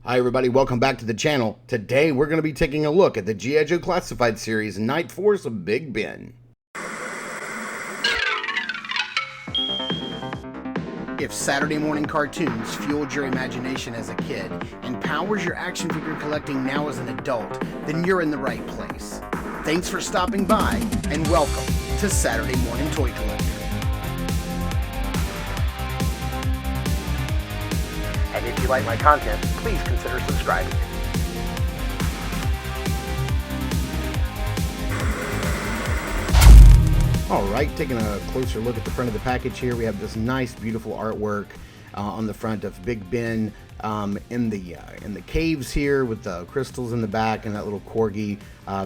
Hi everybody, welcome back to the channel. Today we're going to be taking a look at the G.I. Joe Classified series Night Force of Big Ben. If Saturday morning cartoons fueled your imagination as a kid and powers your action figure collecting now as an adult, then you're in the right place. Thanks for stopping by and welcome to Saturday Morning Toy Collector. And if you like my content, please consider subscribing. Alright, taking a closer look at the front of the package here, we have this nice, beautiful artwork on the front of Big Ben in the caves here with the crystals in the back and that little corgi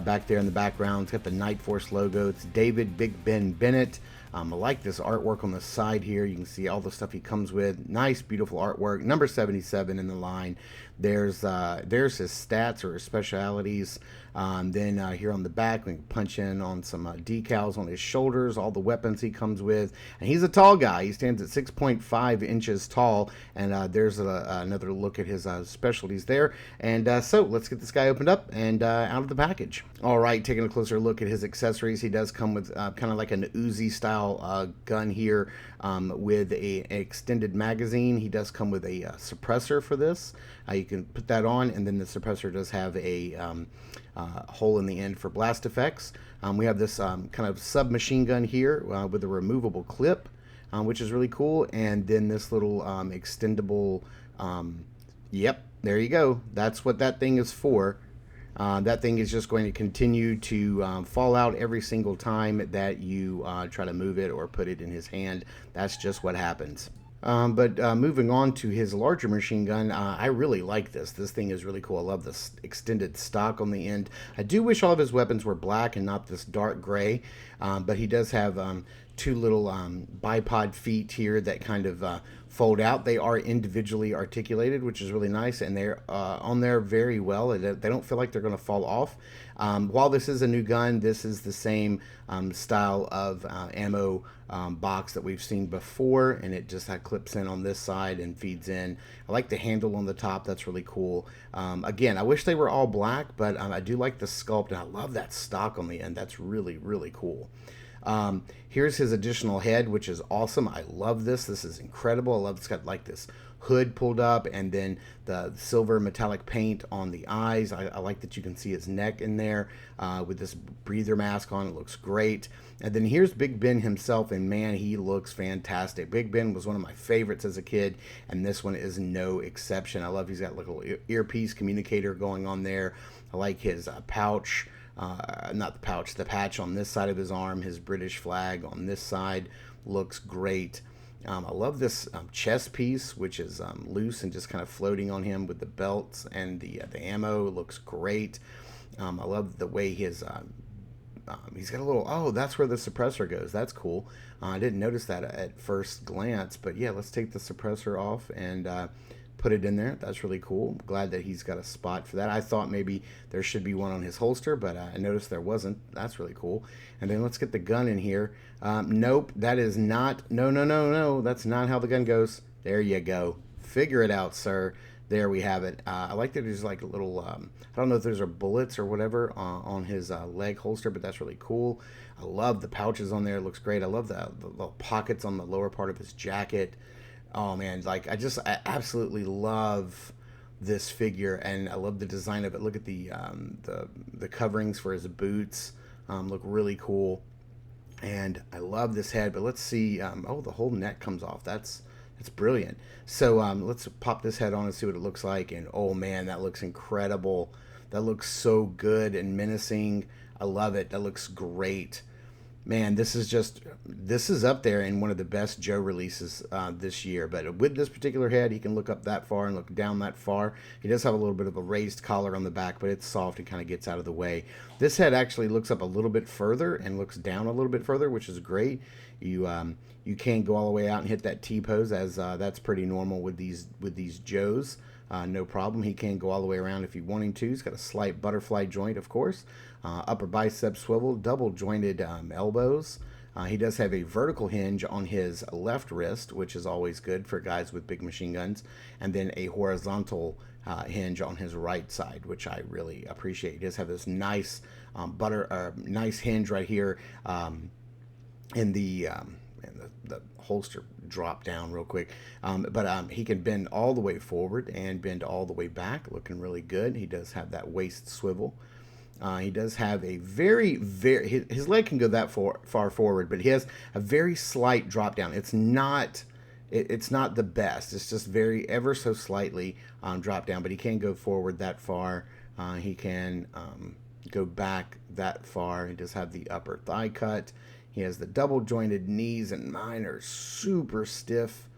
back there in the background. It's got the Night Force logo. It's David Big Ben Bennett. I like this artwork on the side here. You can see all the stuff he comes with. Nice, beautiful artwork. Number 77 in the line. There's his stats or his specialities. Then here on the back, we can punch in on some decals on his shoulders, all the weapons he comes with. And he's a tall guy. He stands at 6.5 inches tall. And there's another look at his specialties there. And so let's get this guy opened up and out of the package. All right, taking a closer look at his accessories. He does come with kind of like an Uzi style gun here with an extended magazine. He does come with a suppressor for this. You can put that on, and then the suppressor does have a hole in the end for blast effects. We have this kind of submachine gun here with a removable clip, which is really cool, and then this little extendable, yep, there you go. That's what that thing is for. That thing is just going to continue to fall out every single time that you try to move it or put it in his hand. That's just what happens. But moving on to his larger machine gun, I really like this. This thing is really cool. I love this extended stock on the end. I do wish all of his weapons were black and not this dark gray, but he does have two little bipod feet here that kind of fold out. They are individually articulated, which is really nice, and they're on there very well. They don't feel like they're going to fall off. While this is a new gun, this is the same style of ammo box that we've seen before, and it just clips in on this side and feeds in. I like the handle on the top. That's really cool. Again, I wish they were all black, but I do like the sculpt, and I love that stock on the end. That's really, really cool. Here's his additional head, which is awesome. I love this. This is incredible. I love it's got like this hood pulled up and then the silver metallic paint on the eyes. I like that you can see his neck in there with this breather mask on. It looks great. And then here's Big Ben himself, and man, he looks fantastic. Big Ben was one of my favorites as a kid, and this one is no exception. I love he's got like a little earpiece communicator going on there. I like his pouch. Not the pouch, the patch on this side of his arm. His British flag on this side looks great. I love this chest piece, which is loose and just kind of floating on him with the belts and the ammo. It looks great. I love the way his he's got a little, oh, that's where the suppressor goes. That's cool. I didn't notice that at first glance, but yeah, let's take the suppressor off and put it in there. That's really cool. Glad that he's got a spot for that. I thought maybe there should be one on his holster, but I noticed there wasn't. That's really cool. And then let's get the gun in here. Nope, that is not, no, that's not how the gun goes. There you go. Figure it out, sir. There we have it. I like that there's like a little, I don't know if those are bullets or whatever on his leg holster, but that's really cool. I love the pouches on there. It looks great. I love the little pockets on the lower part of his jacket. Oh man, like I absolutely love this figure, and I love the design of it. Look at the coverings for his boots. Look really cool, and I love this head. But let's see. Oh, the whole neck comes off. That's brilliant. So let's pop this head on and see what it looks like. And oh man, that looks incredible. That looks so good and menacing. I love it. That looks great. Man, this is up there in one of the best Joe releases this year. But with this particular head, he can look up that far and look down that far. He does have a little bit of a raised collar on the back, but it's soft and kind of gets out of the way. This head actually looks up a little bit further and looks down a little bit further, which is great. You can go all the way out and hit that T-pose, as that's pretty normal with these Joes. No problem. He can go all the way around if you want him to. He's got a slight butterfly joint, of course. Upper bicep swivel, double jointed elbows. He does have a vertical hinge on his left wrist, which is always good for guys with big machine guns, and then a horizontal hinge on his right side, which I really appreciate. He does have this nice nice hinge right here, in the holster drop down real quick, but he can bend all the way forward and bend all the way back, looking really good. He does have that waist swivel. He does have a his leg can go that far forward, but he has a very slight drop down. It's not the best. It's just very ever so slightly drop down, but he can go forward that far. He can go back that far. He does have the upper thigh cut. He has the double jointed knees, and mine are super stiff.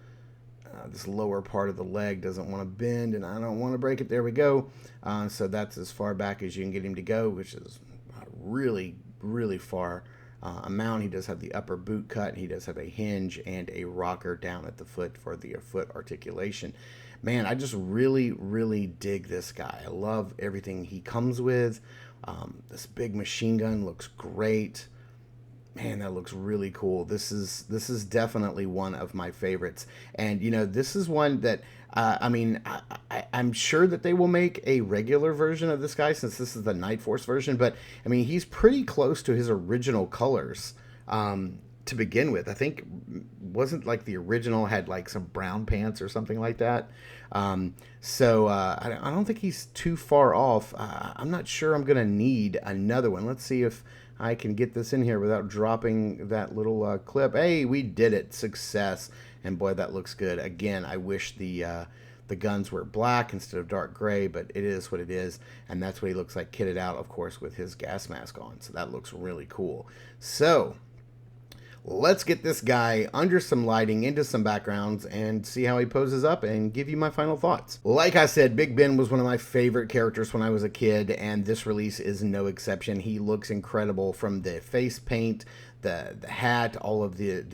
This lower part of the leg doesn't want to bend, and I don't want to break it. There we go. So that's as far back as you can get him to go, which is really, really far amount. He does have the upper boot cut. He does have a hinge and a rocker down at the foot for the foot articulation. Man, I just really, really dig this guy. I love everything he comes with. This big machine gun looks great. Man, that looks really cool. This is definitely one of my favorites. And, you know, this is one that, I'm sure that they will make a regular version of this guy since this is the Night Force version. But, I mean, he's pretty close to his original colors to begin with. I think, wasn't like the original had like some brown pants or something like that. So I don't think he's too far off. I'm not sure I'm going to need another one. Let's see if I can get this in here without dropping that little clip. Hey, we did it. Success. And boy, that looks good. Again, I wish the guns were black instead of dark gray, but it is what it is. And that's what he looks like kitted out, of course, with his gas mask on. So that looks really cool. So let's get this guy under some lighting, into some backgrounds, and see how he poses up and give you my final thoughts. Like I said, Big Ben was one of my favorite characters when I was a kid, and this release is no exception. He looks incredible, from the face paint, the hat, all of the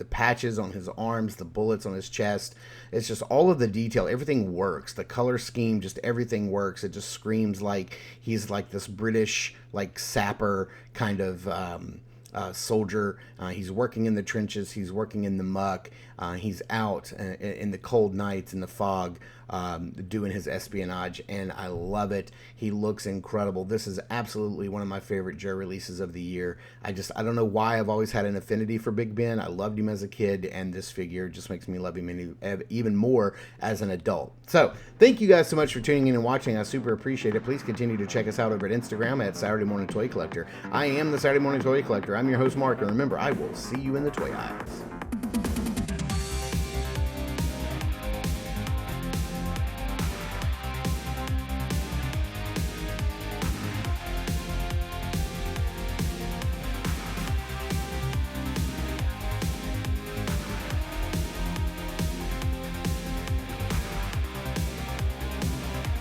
patches on his arms, the bullets on his chest. It's just all of the detail. Everything works. The color scheme, just everything works. It just screams like he's like this British, like, sapper kind of soldier. He's working in the trenches. He's working in the muck. He's out in the cold nights, in the fog, doing his espionage, and I love it. He looks incredible. This is absolutely one of my favorite Joe releases of the year. I don't know why I've always had an affinity for Big Ben. I loved him as a kid, and this figure just makes me love him even more as an adult. So thank you guys so much for tuning in and watching. I super appreciate it. Please continue to check us out over at Instagram at Saturday Morning Toy Collector. I am the Saturday Morning Toy Collector. I'm your host, Mark, and remember, I will see you in the toy aisles.